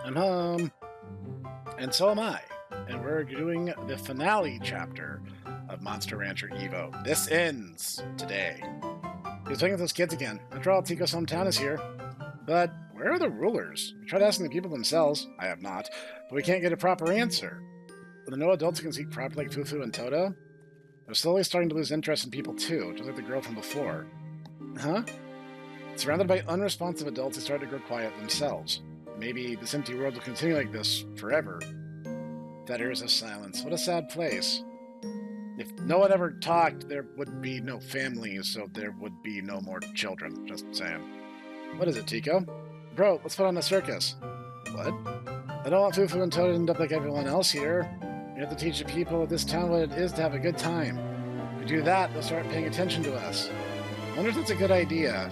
I'm home. And so am I. And we're doing the finale chapter of Monster Rancher EVO. This ends today. He's playing with those kids again. After all, Tico's hometown is here. But where are the rulers? We tried asking the people themselves. I have not. But we can't get a proper answer. Are there no adults who can speak properly like Fufu and Toto? They're slowly starting to lose interest in people too, just like the girl from before. Huh? Surrounded by unresponsive adults, they started to grow quiet themselves. Maybe this empty world will continue like this forever. That ears of silence. What a sad place. If no one ever talked, there would be no families, so there would be no more children. Just saying. What is it, Tico? Bro, let's put on a circus. What? I don't want Fufu and Toto to end up like everyone else here. We have to teach the people of this town what it is to have a good time. If we do that, they'll start paying attention to us. I wonder if that's a good idea.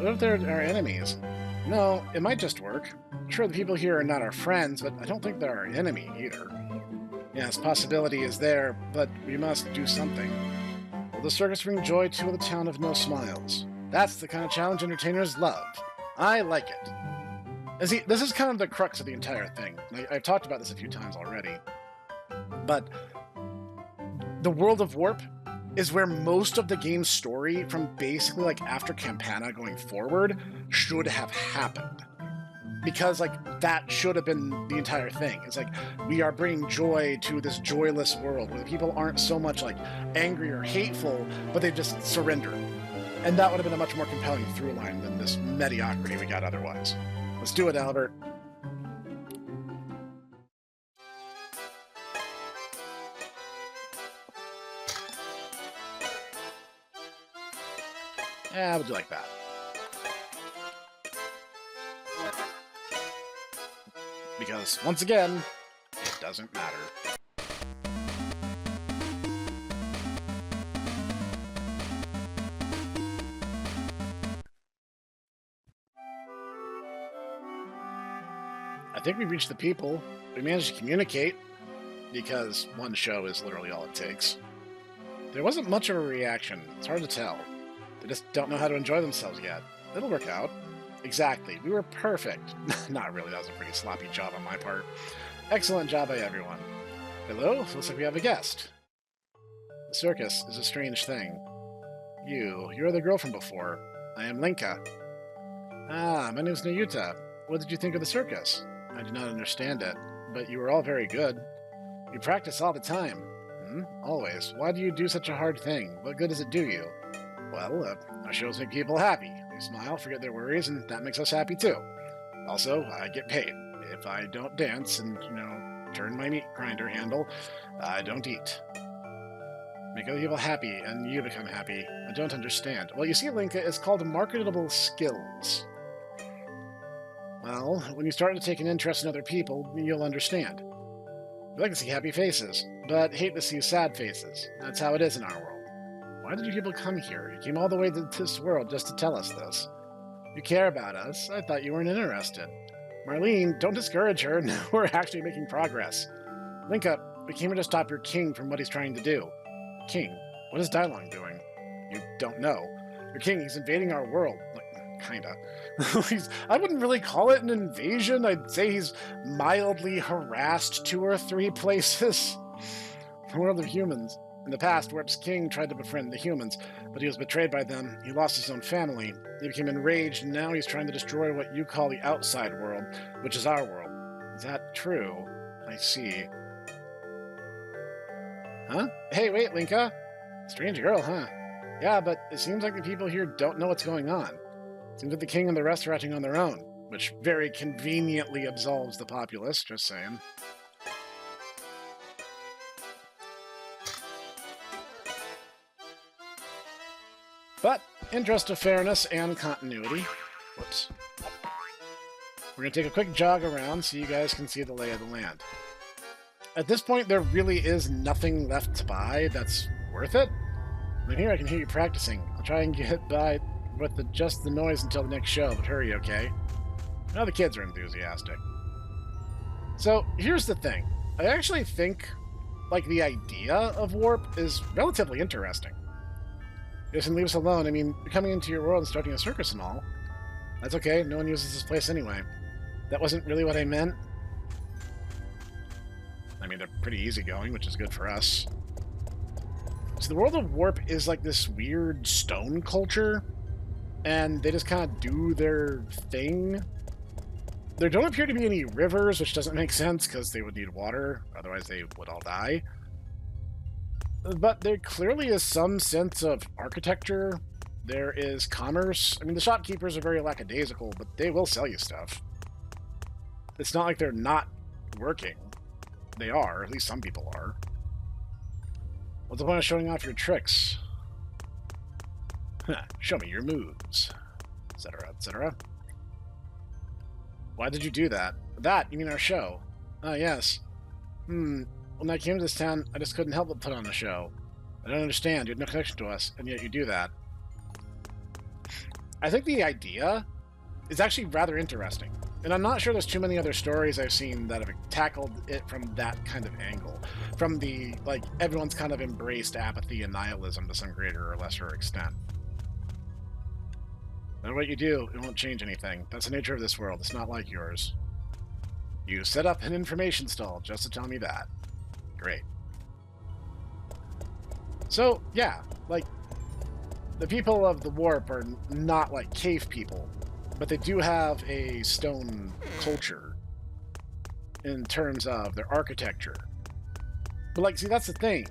What if they're our enemies? No, it might just work. Sure, the people here are not our friends, but I don't think they're our enemy either. Yes, possibility is there, but we must do something. Will the circus bring joy to the town of no smiles? That's the kind of challenge entertainers love. I like it. And see, this is kind of the crux of the entire thing. I've talked about this a few times already. But the world of Warp is where most of the game's story from basically like after Campana going forward should have happened. Because like that should have been the entire thing. It's like we are bringing joy to this joyless world where the people aren't so much like angry or hateful, but they just surrender. And that would have been a much more compelling through line than this mediocrity we got otherwise. Let's do it, Albert. Yeah, we'll do like that. Because, once again, it doesn't matter. I think we reached the people. We managed to communicate, because one show is literally all it takes. There wasn't much of a reaction. It's hard to tell. They just don't know how to enjoy themselves yet. It'll work out. Exactly. We were perfect. Not really. That was a pretty sloppy job on my part. Excellent job by everyone. Hello? Looks like we have a guest. The circus is a strange thing. You're the girl from before. I am Linka. Ah, my name's Nayuta. What did you think of the circus? I did not understand it, but you were all very good. You practice all the time. Always. Why do you do such a hard thing? What good does it do you? Well, our shows make people happy. They smile, forget their worries, and that makes us happy too. Also, I get paid. If I don't dance and, turn my meat grinder handle, I don't eat. Make other people happy, and you become happy. I don't understand. Well, you see, Linka, it's called marketable skills. Well, when you start to take an interest in other people, you'll understand. We like to see happy faces, but hate to see sad faces. That's how it is in our world. Why did you people come here? You came all the way to this world just to tell us this. You care about us. I thought you weren't interested. Marlene, don't discourage her. No, we're actually making progress. Linka, we came here to stop your king from what he's trying to do. King? What is Dailong doing? You don't know. Your king, he's invading our world. Kinda. I wouldn't really call it an invasion. I'd say he's mildly harassed 2 or 3 places. The world of humans. In the past, Warp's king tried to befriend the humans, but he was betrayed by them. He lost his own family. He became enraged, and now he's trying to destroy what you call the outside world, which is our world. Is that true? I see. Huh? Hey, wait, Linka. Strange girl, huh? Yeah, but it seems like the people here don't know what's going on. It seems like the king and the rest are acting on their own, which very conveniently absolves the populace, just saying. But, interest of fairness and continuity, whoops. We're going to take a quick jog around so you guys can see the lay of the land. At this point, there really is nothing left to buy that's worth it. I mean, here I can hear you practicing. I'll try and get by with just the noise until the next show, but hurry, okay? Now the kids are enthusiastic. So, here's the thing. I actually think, the idea of Warp is relatively interesting. Just leave us alone. I mean, you're coming into your world and starting a circus and all. That's okay. No one uses this place anyway. That wasn't really what I meant. mean, they're pretty easygoing, which is good for us. So the world of Warp is like this weird stone culture, and they just kind of do their thing. There don't appear to be any rivers, which doesn't make sense because they would need water, otherwise they would all die. But there clearly is some sense of architecture. There is commerce. I mean, the shopkeepers are very lackadaisical, but they will sell you stuff. It's not like they're not working. They are, at least some people are. What's the point of showing off your tricks? Show me your moves, etc., etc. Why did you do that? That? You mean our show? Ah, yes. When I came to this town, I just couldn't help but put on a show. I don't understand. You had no connection to us, and yet you do that. I think the idea is actually rather interesting. And I'm not sure there's too many other stories I've seen that have tackled it from that kind of angle. From the, like, everyone's kind of embraced apathy and nihilism to some greater or lesser extent. No matter what you do, it won't change anything. That's the nature of this world. It's not like yours. You set up an information stall just to tell me that. Great. So, yeah, like, the people of the Warp are not like cave people, but they do have a stone culture in terms of their architecture. But, like, see, that's the thing.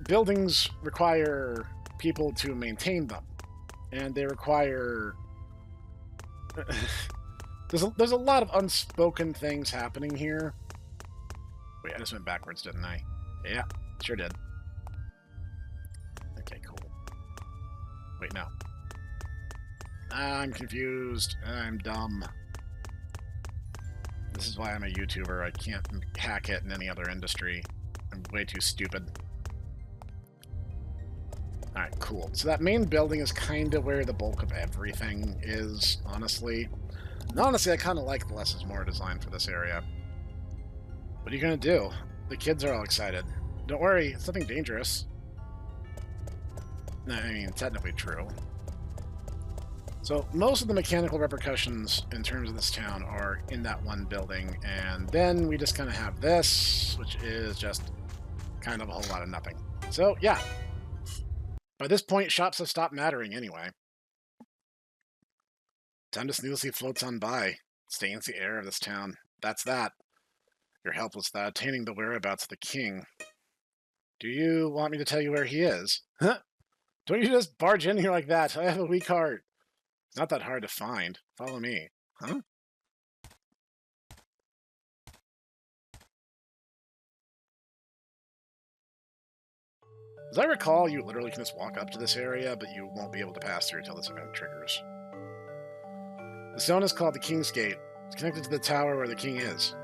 Buildings require people to maintain them, and they require... there's a lot of unspoken things happening here. Wait, I just went backwards, didn't I? Yeah, sure did. Okay, cool. Wait, no. I'm confused. I'm dumb. This is why I'm a YouTuber. I can't hack it in any other industry. I'm way too stupid. Alright, cool. So that main building is kind of where the bulk of everything is, honestly. And honestly, I kind of like the less is more design for this area. What are you going to do? The kids are all excited. Don't worry, it's nothing dangerous. I mean, technically true. So most of the mechanical repercussions in terms of this town are in that one building, and then we just kind of have this, which is just kind of a whole lot of nothing. So, yeah. By this point, shops have stopped mattering anyway. Time just needlessly floats on by, stains the air of this town. That's that. You're helpless without attaining the whereabouts of the king. Do you want me to tell you where he is? Huh? Don't you just barge in here like that? I have a weak heart. It's not that hard to find. Follow me. Huh? As I recall, you literally can just walk up to this area, but you won't be able to pass through until this event triggers. The stone is called the King's Gate. It's connected to the tower where the king is.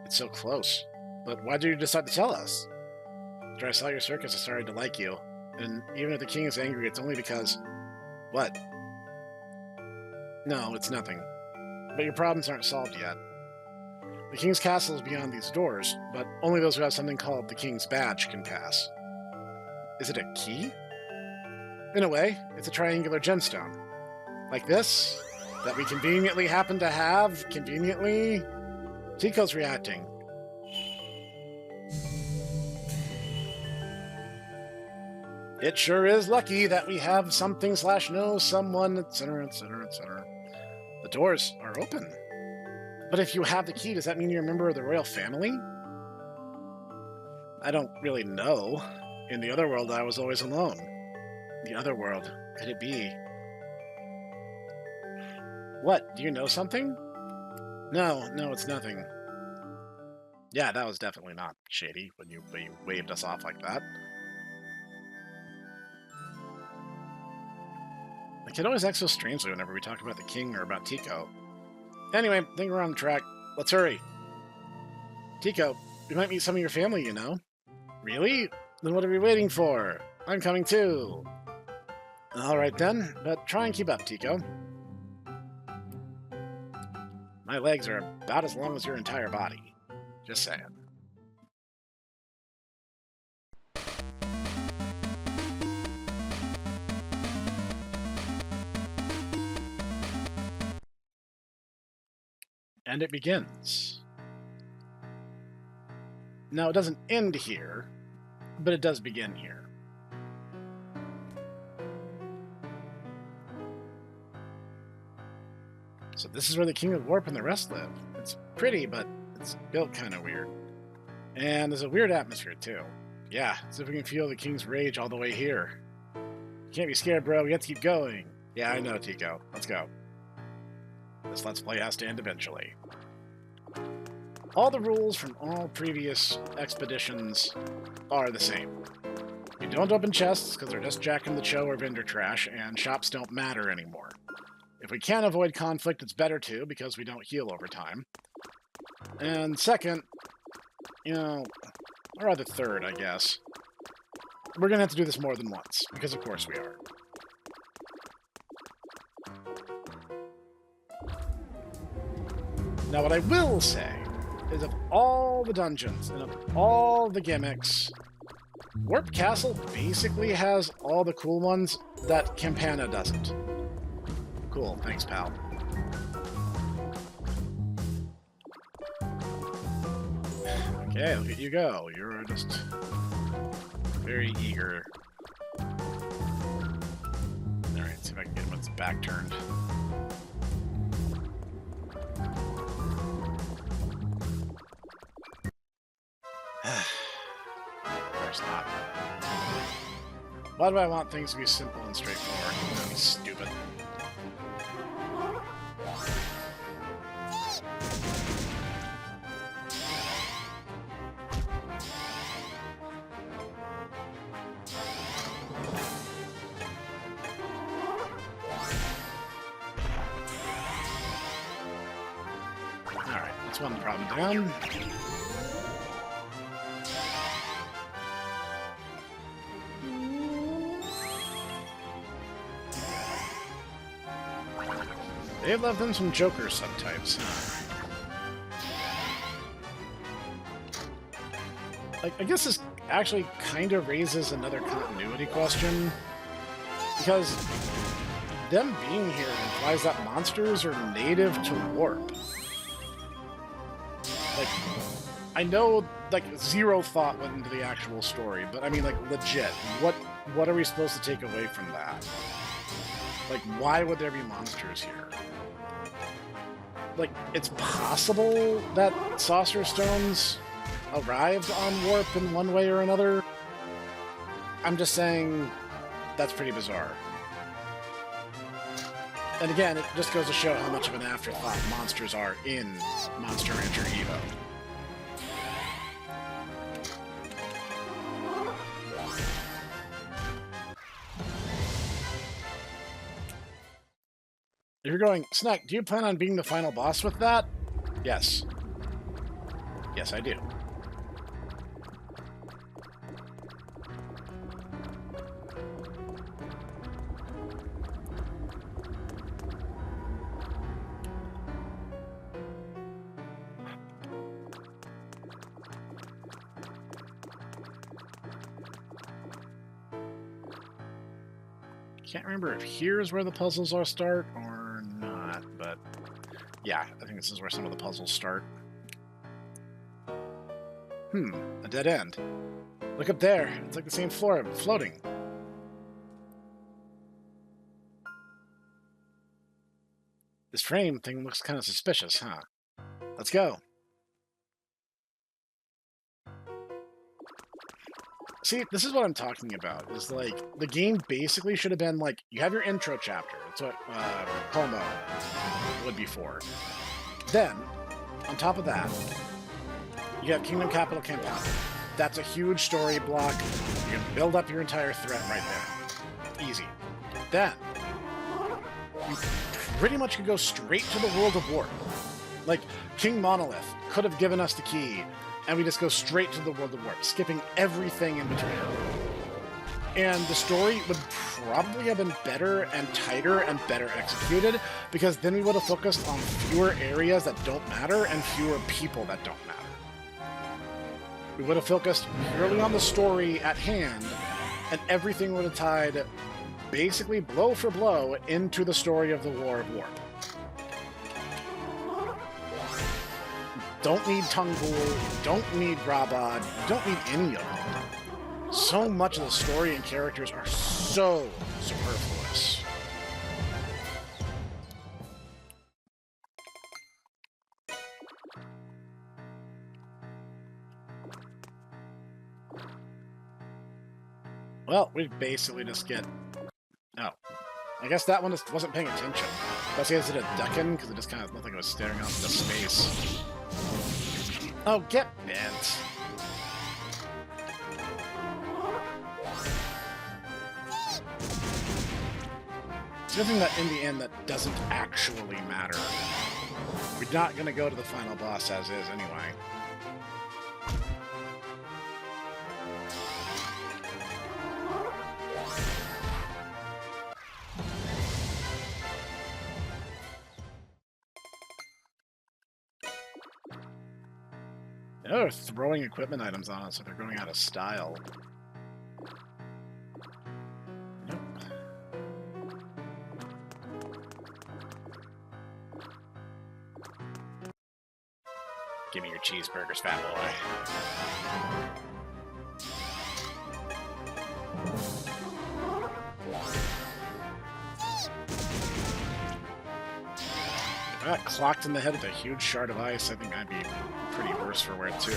It's so close. But why did you decide to tell us? After I saw your circus, I started to like you. And even if the king is angry, it's only because... What? No, it's nothing. But your problems aren't solved yet. The king's castle is beyond these doors, but only those who have something called the king's badge can pass. Is it a key? In a way, it's a triangular gemstone. Like this, that we conveniently happen to have, conveniently. Tico's reacting. It sure is lucky that we have something / know someone, etc., etc., etc. The doors are open. But if you have the key, does that mean you're a member of the royal family? I don't really know. In the other world, I was always alone. The other world, could it be? What, do you know something? No, it's nothing. Yeah, that was definitely not shady when you waved us off like that. The kid always acts so strangely whenever we talk about the king or about Tico. Anyway, I think we're on track. Let's hurry. Tico, we might meet some of your family, you know. Really? Then what are we waiting for? I'm coming too. Alright then, but try and keep up, Tico. My legs are about as long as your entire body. Just saying. And it begins. Now, it doesn't end here, but it does begin here. So this is where the King of Warp and the rest live. It's pretty, but it's built kind of weird. And there's a weird atmosphere, too. Yeah, see if we can feel the King's rage all the way here. You can't be scared, bro. We have to keep going. Yeah, I know, Tico. Let's go. This Let's Play has to end eventually. All the rules from all previous expeditions are the same. You don't open chests because they're just Jack in the Cho or vendor trash, and shops don't matter anymore. If we can avoid conflict, it's better to, because we don't heal over time. And second, you know, or rather third, I guess, we're going to have to do this more than once, because of course we are. Now, what I will say is of all the dungeons and of all the gimmicks, Warp Castle basically has all the cool ones that Campana doesn't. Cool, thanks, pal. Okay, look at you go. You're just very eager. Alright, see if I can get him with his back turned. Of course not. Why do I want things to be simple and straightforward? That'd be stupid. Alright, that's one problem down. They've left them some Joker subtypes. Like, I guess this actually kind of raises another continuity question. Because them being here implies that monsters are native to Warp. Like, I know, like, zero thought went into the actual story, but I mean, like, legit, what are we supposed to take away from that? Like, why would there be monsters here? Like, it's possible that Saucer Stones arrived on Warp in one way or another. I'm just saying that's pretty bizarre. And again, it just goes to show how much of an afterthought monsters are in Monster Rancher EVO. If you're going, Snek, do you plan on being the final boss with that? Yes. Yes, I do. Can't remember if here's where the puzzles are start or not, but yeah, I think this is where some of the puzzles start. A dead end. Look up there. It's like the same floor, but floating. This frame thing looks kind of suspicious, huh? Let's go. See, this is what I'm talking about, is like, the game basically should have been like, you have your intro chapter, that's what Como would be for. Then, on top of that, you have Kingdom Capital Campaign. That's a huge story block. You can build up your entire threat right there. Easy. Then, you pretty much could go straight to the World of Warp. Like, King Monolith could have given us the key, and we just go straight to the World of Warp, skipping everything in between. And the story would probably have been better and tighter and better executed, because then we would have focused on fewer areas that don't matter and fewer people that don't matter. We would have focused purely on the story at hand, and everything would have tied basically blow for blow into the story of the War of Warp. don't need Tungpool, you don't need Rabad, you don't need any of them. So much of the story and characters are so superfluous. Well, we basically just get... Oh. I guess that one just wasn't paying attention. Plus he has it a ducking, because it just kind of looked like it was staring off into space. Oh, get bent! It's good thing that in the end that doesn't actually matter. We're not going to go to the final boss as is anyway. They're throwing equipment items on us, so they're going out of style. Nope. Give me your cheeseburgers, fat boy. If I got clocked in the head with a huge shard of ice, I think I'd be pretty worse for wear too.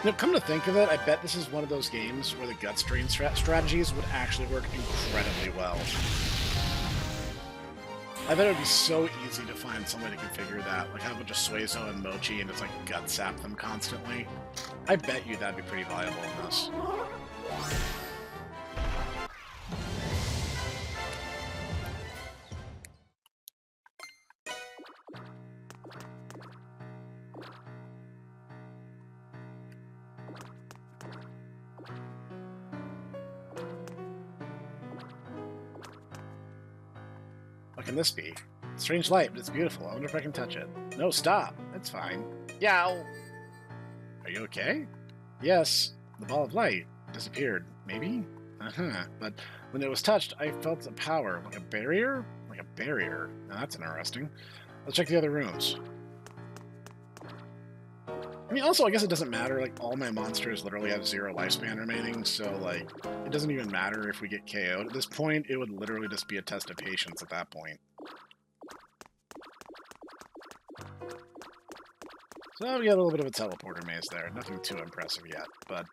You know, come to think of it, I bet this is one of those games where the gut strain strategies would actually work incredibly well. I bet it would be so easy to find some way to configure that, like have a bunch of Suezo and Mochi and just like gut sap them constantly. I bet you that'd be pretty viable in this. What can this be? Strange light, but it's beautiful. I wonder if I can touch it. No, stop. It's fine. Yow! Are you okay? Yes. The ball of light disappeared. Maybe? Uh-huh. But when it was touched, I felt a power. Like a barrier? Like a barrier. Now that's interesting. Let's check the other rooms. I mean, also, I guess it doesn't matter. Like, all my monsters literally have 0 lifespan remaining, so, like, it doesn't even matter if we get KO'd. At this point, it would literally just be a test of patience at that point. So we got a little bit of a teleporter maze there. Nothing too impressive yet, but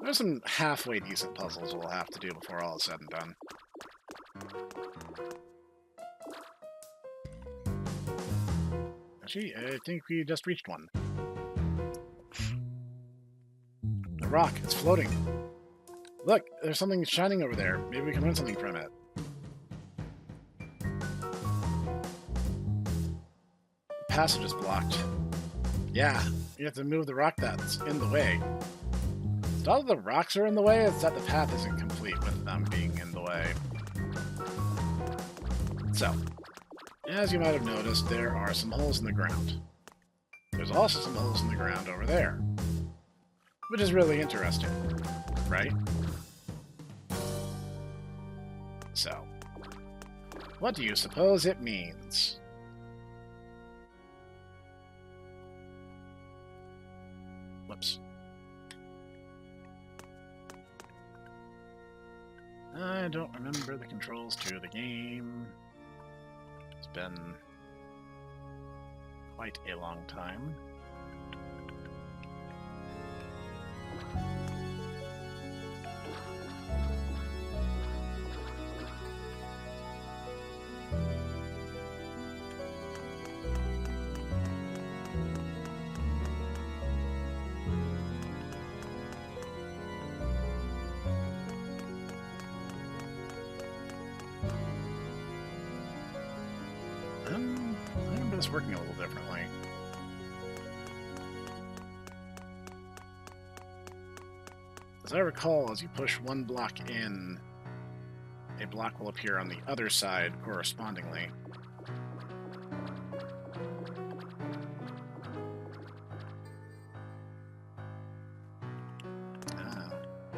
there's some halfway decent puzzles we'll have to do before all is said and done. Actually, I think we just reached one. The rock, it's floating. Look, there's something shining over there. Maybe we can learn something from it. The passage is blocked. Yeah, you have to move the rock that's in the way. Is it all the rocks are in the way? It's that the path isn't complete with them being in the way. So, as you might have noticed, there are some holes in the ground. There's also some holes in the ground over there. Which is really interesting, right? So, what do you suppose it means? Whoops. I don't remember the controls to the game. It's been quite a long time. I remember this working a little differently. As I recall, as you push one block in, a block will appear on the other side correspondingly.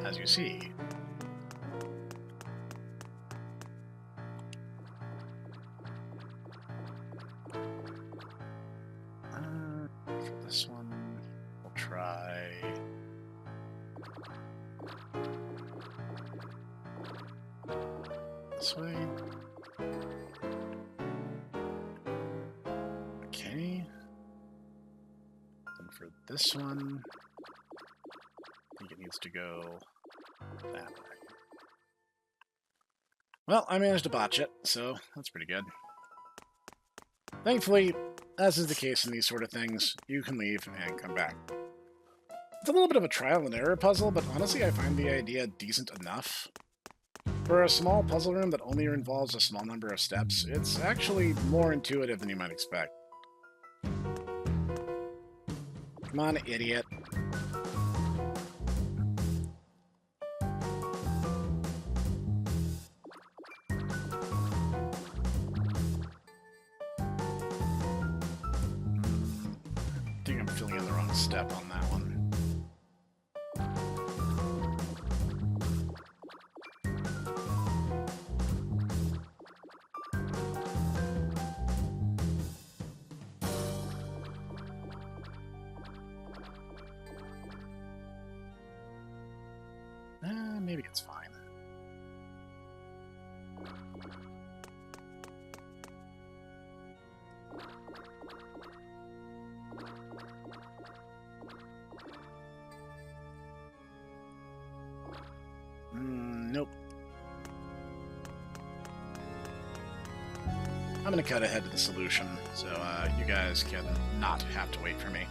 as you see. For this one, we'll try... this way. Okay. And for this one, I think it needs to go that way. Well, I managed to botch it, so that's pretty good. Thankfully, as is the case in these sort of things, you can leave and come back. It's a little bit of a trial and error puzzle, but honestly I find the idea decent enough. For a small puzzle room that only involves a small number of steps, it's actually more intuitive than you might expect. Come on, idiot. I think I'm filling in the wrong step on that one. Maybe it's fine. Nope. I'm gonna cut ahead to the solution, so you guys can not have to wait for me.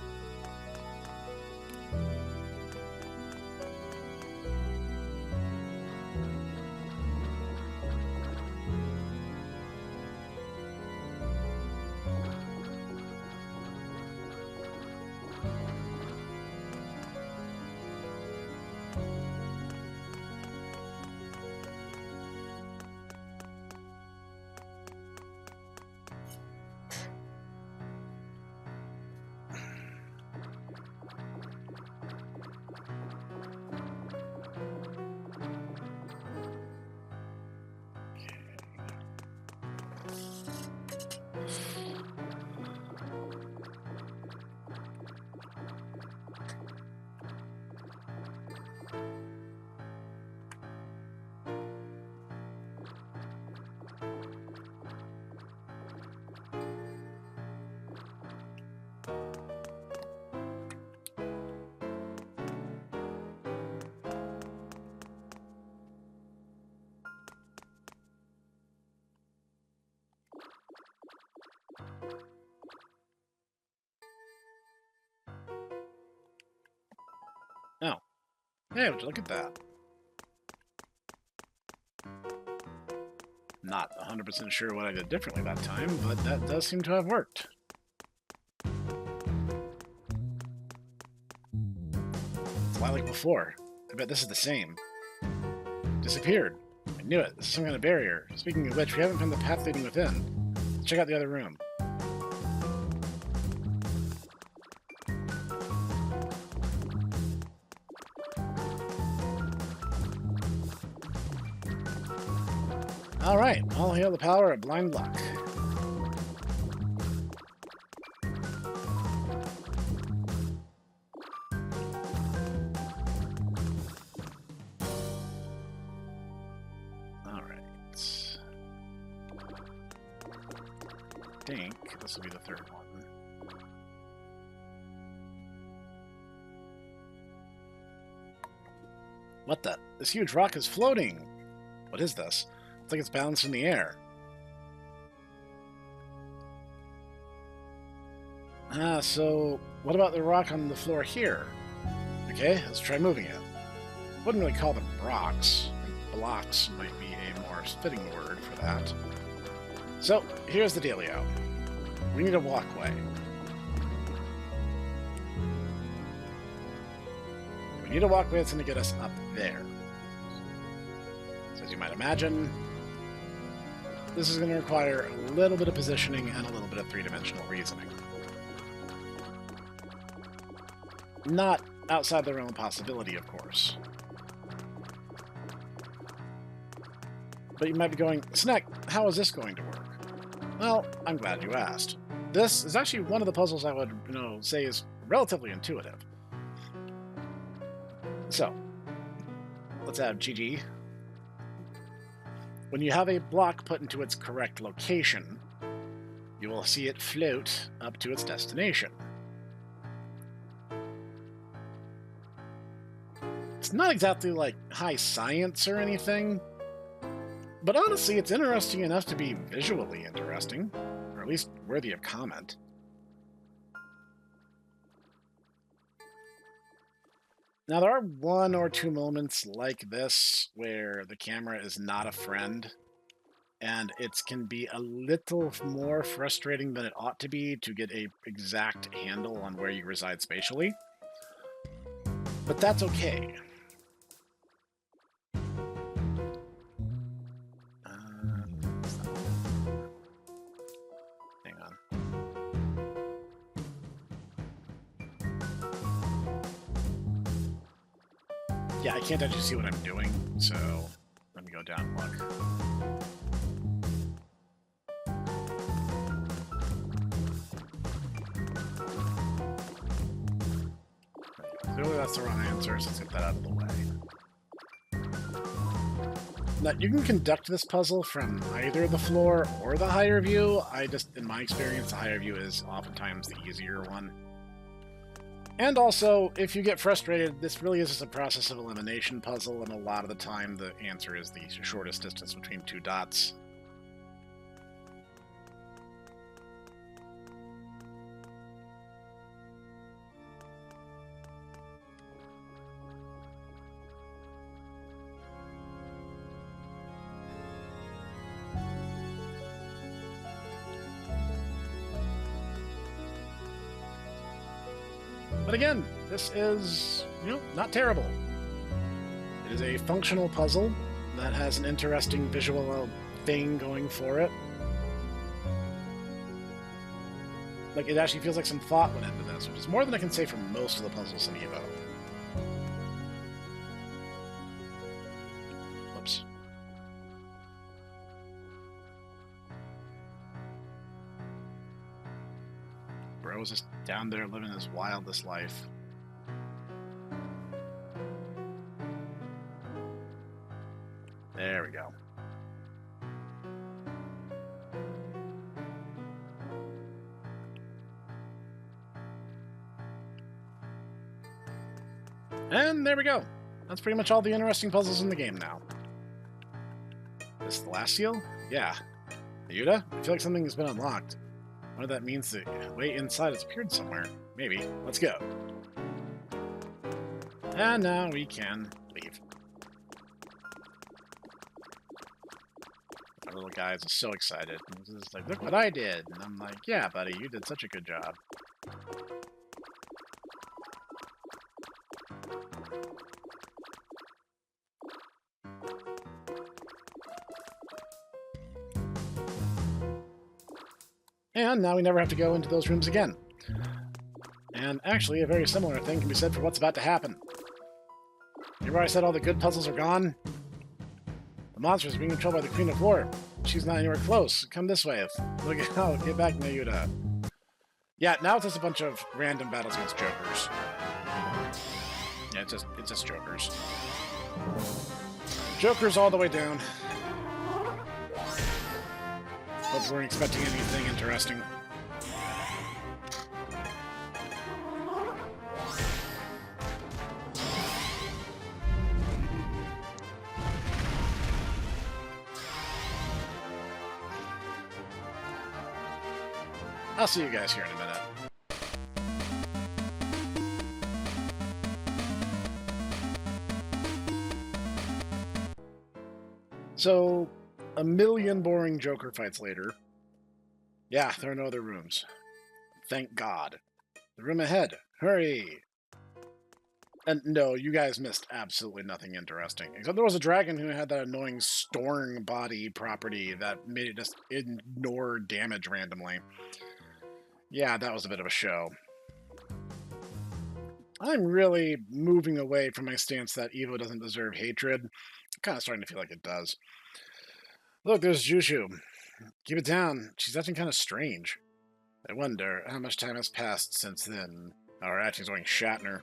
Oh. Hey, would you look at that? Not 100% sure what I did differently that time, but that does seem to have worked. It's a lot like before. I bet this is the same. Disappeared. I knew it. This is some kind of barrier. Speaking of which, we haven't found the path leading within. Let's check out the other room. Alright, all hail the power of blind luck. Alright. I think this will be the third one. What the? This huge rock is floating! What is this? It's like it's balanced in the air. So what about the rock on the floor here? Okay, let's try moving it. Wouldn't really call them rocks. Blocks might be a more fitting word for that. So, here's the dealio. We need a walkway. We need a walkway that's going to get us up there. So as you might imagine, this is going to require a little bit of positioning and a little bit of three-dimensional reasoning. Not outside the realm of possibility, of course. But you might be going, Snek, how is this going to work? Well, I'm glad you asked. This is actually one of the puzzles I would, say is relatively intuitive. So, let's have GG. When you have a block put into its correct location, you will see it float up to its destination. It's not exactly like high science or anything, but honestly, it's interesting enough to be visually interesting, or at least worthy of comment. Now, there are one or two moments like this where the camera is not a friend, and it can be a little more frustrating than it ought to be to get a exact handle on where you reside spatially. But that's okay. Hang on. Yeah, I can't actually see what I'm doing, so let me go down and look. Clearly that's the wrong answer, so let's get that out of the way. Now, you can conduct this puzzle from either the floor or the higher view. In my experience, the higher view is oftentimes the easier one. And also, if you get frustrated, this really is just a process of elimination puzzle, and a lot of the time the answer is the shortest distance between two dots. But again, this is, not terrible. It is a functional puzzle that has an interesting visual thing going for it. Like, it actually feels like some thought went into this, which is more than I can say for most of the puzzles in EVO. Whoops. Bro is just down there living his wildest life. There we go. And there we go. That's pretty much all the interesting puzzles in the game now. This is the last seal? Yeah. Yuta? I feel like something has been unlocked. What if that means the way inside has appeared somewhere? Maybe. Let's go. And now we can leave. My little guy is so excited. He's just like, look what I did. And I'm like, yeah, buddy, you did such a good job. And now we never have to go into those rooms again. And actually, a very similar thing can be said for what's about to happen. Remember I said all the good puzzles are gone? The monster is being controlled by the Queen of War. She's not anywhere close. Come this way. Look out. Get back, Mayuta. Yeah, now it's just a bunch of random battles against jokers. Yeah, it's just jokers. Jokers all the way down. Hope we weren't expecting anything interesting. I'll see you guys here in a minute. So, a million boring Joker fights later. Yeah, there are no other rooms. Thank God. The room ahead. Hurry! And no, you guys missed absolutely nothing interesting. Except there was a dragon who had that annoying storing body property that made it just ignore damage randomly. Yeah, that was a bit of a show. I'm really moving away from my stance that EVO doesn't deserve hatred. I'm kind of starting to feel like it does. Look, there's Jushu. Keep it down. She's acting kind of strange. I wonder how much time has passed since then. Our acting's going Shatner.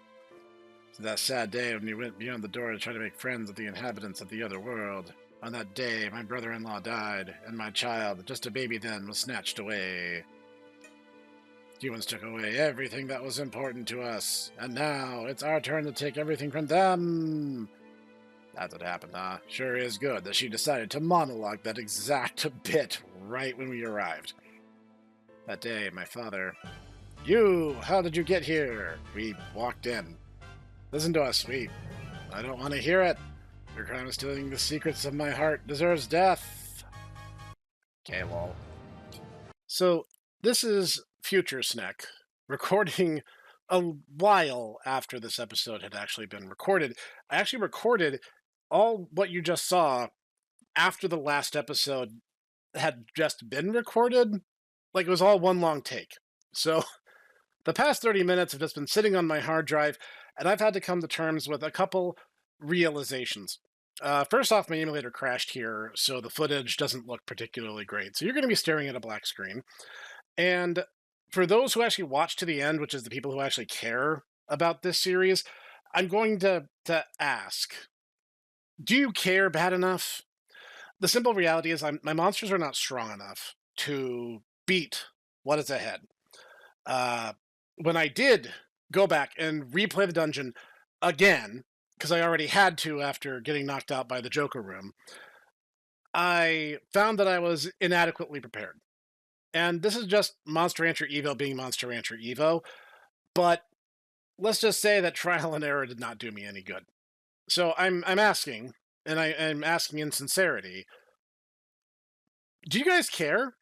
Since that sad day when you went beyond the door to try to make friends with the inhabitants of the other world. On that day, my brother-in-law died, and my child, just a baby then, was snatched away. Humans took away everything that was important to us, and now it's our turn to take everything from them. That's what happened, huh? Sure is good that she decided to monologue that exact bit right when we arrived. That day, my father... You! How did you get here? We walked in. Listen to us, I don't want to hear it. Your crime of stealing the secrets of my heart deserves death. Okay, lol. So, this is Future Snek, recording a while after this episode had actually been recorded. I actually recorded all what you just saw after the last episode had just been recorded. Like, it was all one long take. So, the past 30 minutes have just been sitting on my hard drive, and I've had to come to terms with a couple realizations. First off, my emulator crashed here, so the footage doesn't look particularly great. So you're going to be staring at a black screen. And for those who actually watch to the end, which is the people who actually care about this series, I'm going to ask, do you care bad enough? The simple reality is my monsters are not strong enough to beat what is ahead. When I did go back and replay the dungeon again, because I already had to after getting knocked out by the Joker room, I found that I was inadequately prepared. And this is just Monster Rancher EVO being Monster Rancher EVO, but let's just say that trial and error did not do me any good. So I'm asking, and I'm asking in sincerity, do you guys care?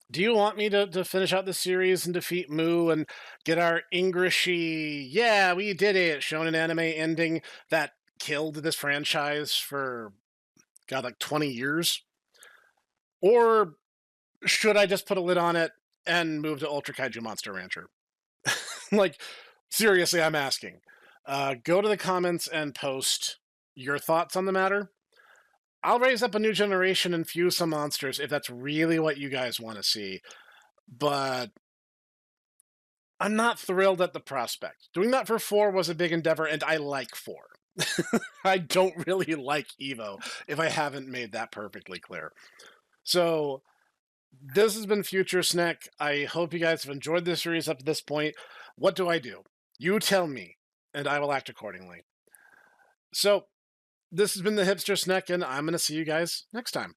Do you want me to finish out the series and defeat Moo and get our Englishy, yeah, we did it, shonen anime ending that killed this franchise for, God, like 20 years? Or should I just put a lid on it and move to Ultra Kaiju Monster Rancher? Like, seriously, I'm asking. Go to the comments and post your thoughts on the matter. I'll raise up a new generation and fuse some monsters if that's really what you guys want to see. But I'm not thrilled at the prospect. Doing that for 4 was a big endeavor, and I like 4. I don't really like EVO, if I haven't made that perfectly clear. So, this has been Future Snek. I hope you guys have enjoyed this series up to this point. What do? You tell me, and I will act accordingly. So, this has been the Hipster Snek, and I'm going to see you guys next time.